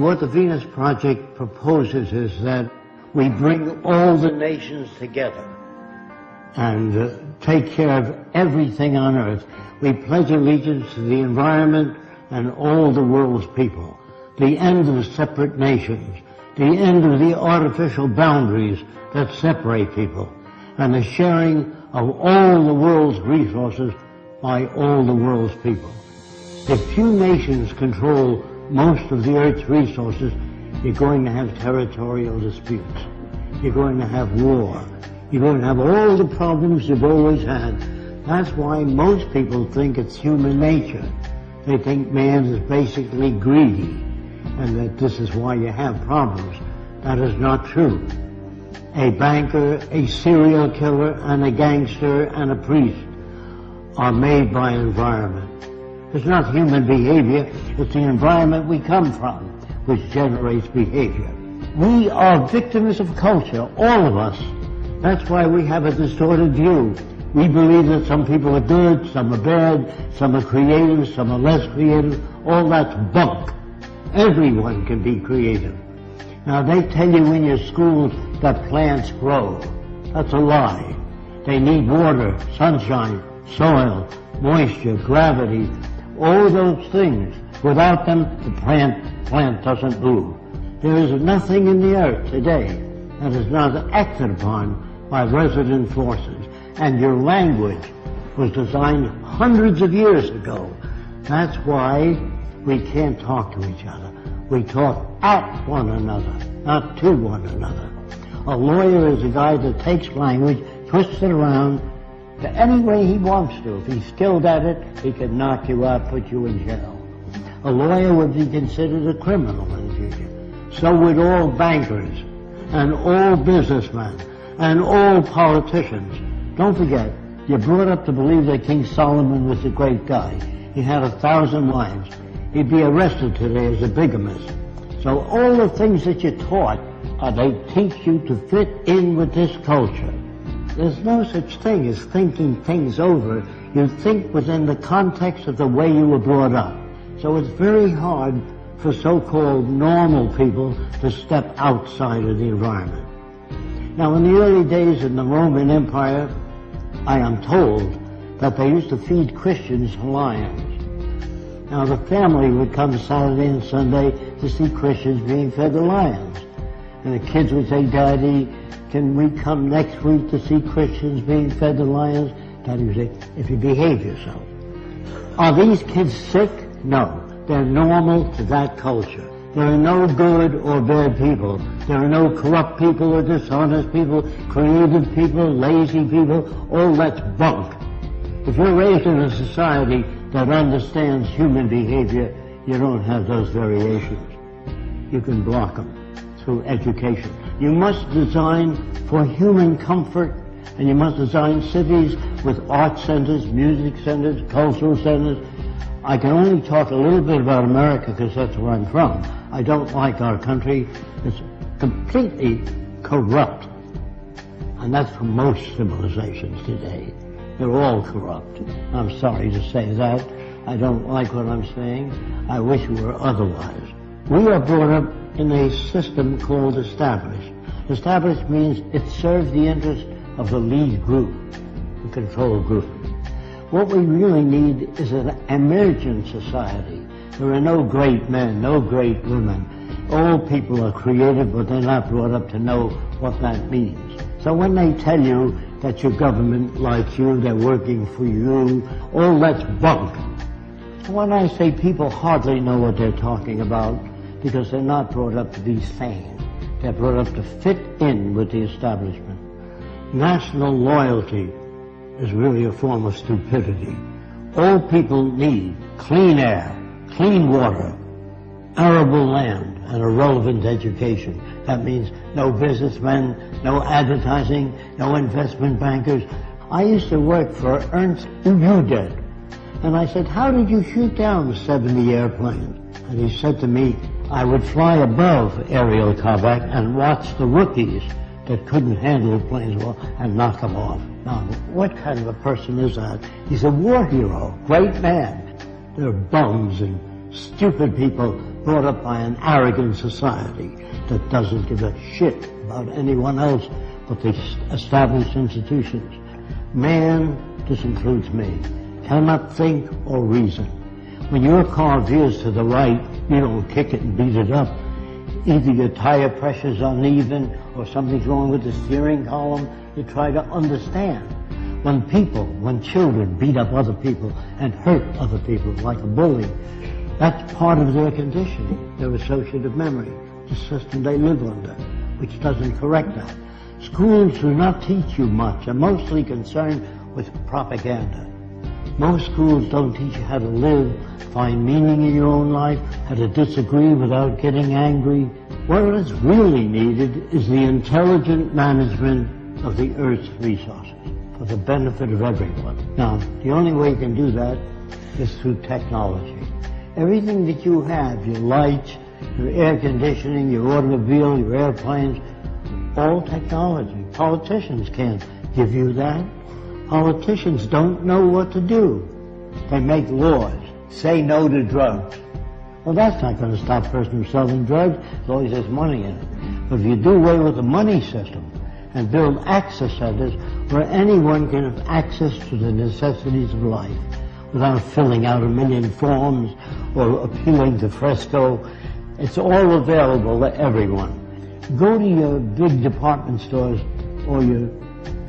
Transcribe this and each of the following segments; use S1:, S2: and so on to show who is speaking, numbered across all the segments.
S1: What the Venus Project proposes is that we bring all the nations together and take care of everything on earth. We pledge allegiance to the environment and all the world's people. The end of separate nations, the end of the artificial boundaries that separate people, and the sharing of all the world's resources by all the world's people. If few nations control most of the Earth's resources, you're going to have territorial disputes. You're going to have war. You're going to have all the problems you've always had. That's why most people think it's human nature. They think man is basically greedy, and that this is why you have problems. That is not true. A banker, a serial killer, and a gangster, and a priest are made by environment. It's not human behavior, it's the environment we come from which generates behavior. We are victims of culture, all of us. That's why we have a distorted view. We believe that some people are good, some are bad, some are creative, some are less creative. All that's bunk. Everyone can be creative. Now, they tell you in your schools that plants grow. That's a lie. They need water, sunshine, soil, moisture, gravity, all those things. Without them, the plant doesn't move. There is nothing in the earth today that is not acted upon by resident forces. And your language was designed hundreds of years ago. That's why we can't talk to each other. We talk at one another, not to one another. A lawyer is a guy that takes language, twists it around to any way he wants to. If he's skilled at it, he can knock you out, put you in jail. A lawyer would be considered a criminal in the future. So would all bankers, and all businessmen, and all politicians. Don't forget, you're brought up to believe that King Solomon was a great guy. He had 1,000 wives. He'd be arrested today as a bigamist. So all the things that you're taught, they teach you to fit in with this culture. There's no such thing as thinking things over. You think within the context of the way you were brought up. So it's very hard for so-called normal people to step outside of the environment. Now, in the early days in the Roman Empire, I am told that they used to feed Christians to lions. Now, the family would come Saturday and Sunday to see Christians being fed to lions. And the kids would say, Daddy, can we come next week to see Christians being fed to lions? Daddy would say, if you behave yourself. Are these kids sick? No. They're normal to that culture. There are no good or bad people. There are no corrupt people or dishonest people, creative people, lazy people. All that's bunk. If you're raised in a society that understands human behavior, you don't have those variations. You can block them through education. You must design for human comfort, and you must design cities with art centers, music centers, cultural centers. I can only talk a little bit about America because that's where I'm from. I don't like our country. It's completely corrupt. And that's for most civilizations today. They're all corrupt. I'm sorry to say that. I don't like what I'm saying. I wish it were otherwise. We are brought up in a system called established. Established means it serves the interest of the lead group, the control group. What we really need is an emergent society. There are no great men, no great women. All people are creative, but they're not brought up to know what that means. So when they tell you that your government likes you, they're working for you, all that's bunk. So when I say people hardly know what they're talking about, because they're not brought up to be sane. They're brought up to fit in with the establishment. National loyalty is really a form of stupidity. All people need clean air, clean water, arable land, and a relevant education. That means no businessmen, no advertising, no investment bankers. I used to work for Ernst Udet, and I said, how did you shoot down 70 airplanes? And he said to me, I would fly above aerial combat and watch the rookies that couldn't handle the planes well and knock them off. Now, what kind of a person is that? He's a war hero, great man. They're bums and stupid people brought up by an arrogant society that doesn't give a shit about anyone else but the established institutions. Man, this includes me, cannot think or reason. When your car veers to the right, you don't kick it and beat it up. Either your tire pressure's uneven or something's wrong with the steering column. You try to understand. When children beat up other people and hurt other people like a bully, that's part of their conditioning, their associative memory, the system they live under, which doesn't correct that. Schools do not teach you much. They're mostly concerned with propaganda. Most schools don't teach you how to live, find meaning in your own life, how to disagree without getting angry. What is really needed is the intelligent management of the Earth's resources for the benefit of everyone. Now, the only way you can do that is through technology. Everything that you have, your lights, your air conditioning, your automobile, your airplanes, all technology. Politicians can't give you that. Politicians don't know what to do. They make laws. Say no to drugs. Well, that's not going to stop a person from selling drugs as long as there's money in it. But if you do away with the money system and build access centers where anyone can have access to the necessities of life without filling out a million forms or appealing to Fresco, it's all available to everyone. Go to your big department stores or your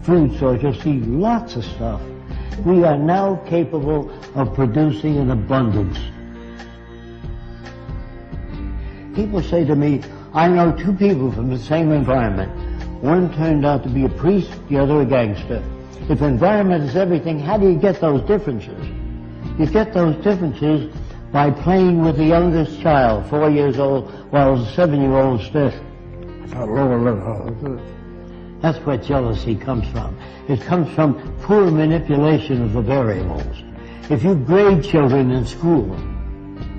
S1: food stores, you'll see lots of stuff. We are now capable of producing in abundance. People say to me, I know two people from the same environment. One turned out to be a priest, the other a gangster. If environment is everything, how do you get those differences? You get those differences by playing with the youngest child, 4 years old, while the 7-year-old stiff. That's where jealousy comes from. It comes from poor manipulation of the variables. If you grade children in school,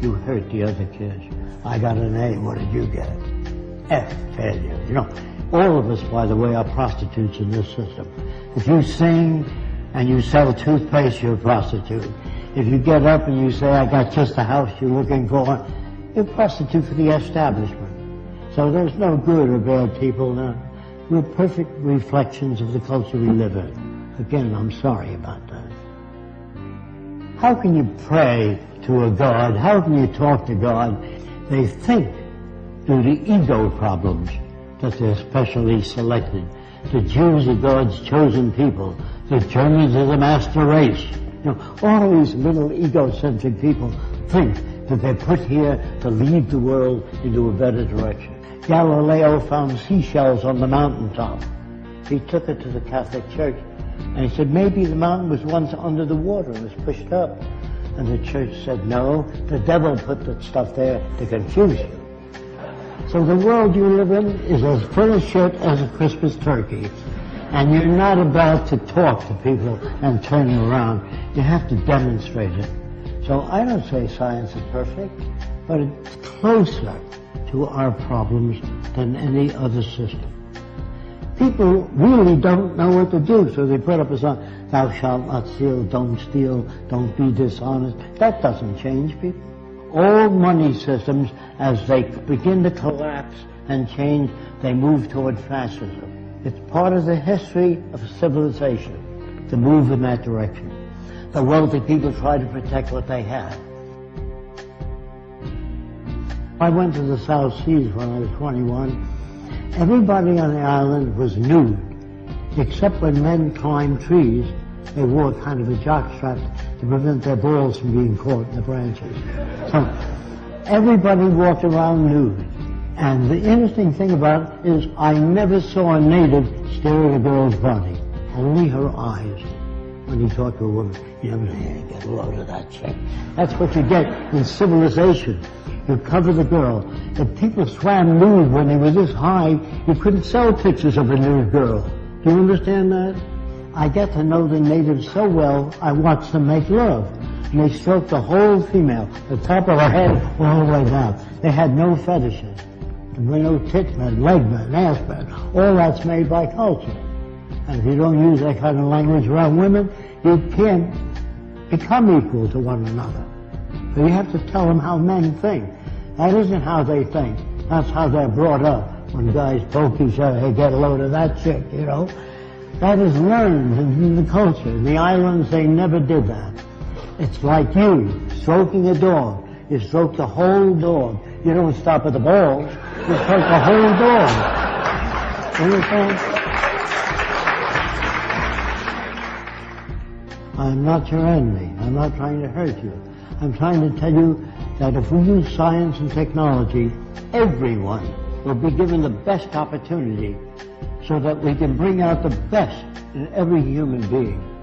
S1: you hurt the other kids. I got an A, what did you get? F, failure. You know, all of us, by the way, are prostitutes in this system. If you sing and you sell toothpaste, you're a prostitute. If you get up and you say, I got just the house you're looking for, you're a prostitute for the establishment. So there's no good or bad people now. We're perfect reflections of the culture we live in. Again, I'm sorry about that. How can you pray to a God? How can you talk to God? They think, due to ego problems, that they're specially selected. The Jews are God's chosen people. The Germans are the master race. You know, all these little egocentric people think that they're put here to lead the world into a better direction. Galileo found seashells on the mountaintop. He took it to the Catholic Church, and he said, maybe the mountain was once under the water and was pushed up. And the church said, no, the devil put that stuff there to confuse you. So the world you live in is as full of shit as a Christmas turkey. And you're not about to talk to people and turn them around. You have to demonstrate it. So I don't say science is perfect, but it's closer to our problems than any other system. People really don't know what to do, so they put up a sign, thou shalt not steal, don't be dishonest. That doesn't change people. All money systems, as they begin to collapse and change, they move toward fascism. It's part of the history of civilization to move in that direction. The wealthy people try to protect what they have. I went to the South Seas when I was 21. Everybody on the island was nude, except when men climbed trees. They wore kind of a jockstrap to prevent their balls from being caught in the branches. So everybody walked around nude. And the interesting thing about it is I never saw a native stare at a girl's body, only her eyes. When you talk to a woman, you know, hey, get a load of that chick. That's what you get in civilization. You cover the girl. If people swam nude when they were this high, you couldn't sell pictures of a nude girl. Do you understand that? I get to know the natives so well, I watch them make love. And they stroke the whole female, the top of her head all the way down. They had no fetishes. There were no tit men, leg men, ass men. All that's made by culture. And if you don't use that kind of language around women, you can't become equal to one another. So you have to tell them how men think. That isn't how they think. That's how they're brought up. When guys poke each other, hey, get a load of that shit, you know. That is learned in the culture. In the islands, they never did that. It's like you stroking a dog. You stroke the whole dog. You don't stop at the balls. You stroke the whole dog. Understand? I'm not your enemy. I'm not trying to hurt you. I'm trying to tell you that if we use science and technology, everyone will be given the best opportunity so that we can bring out the best in every human being.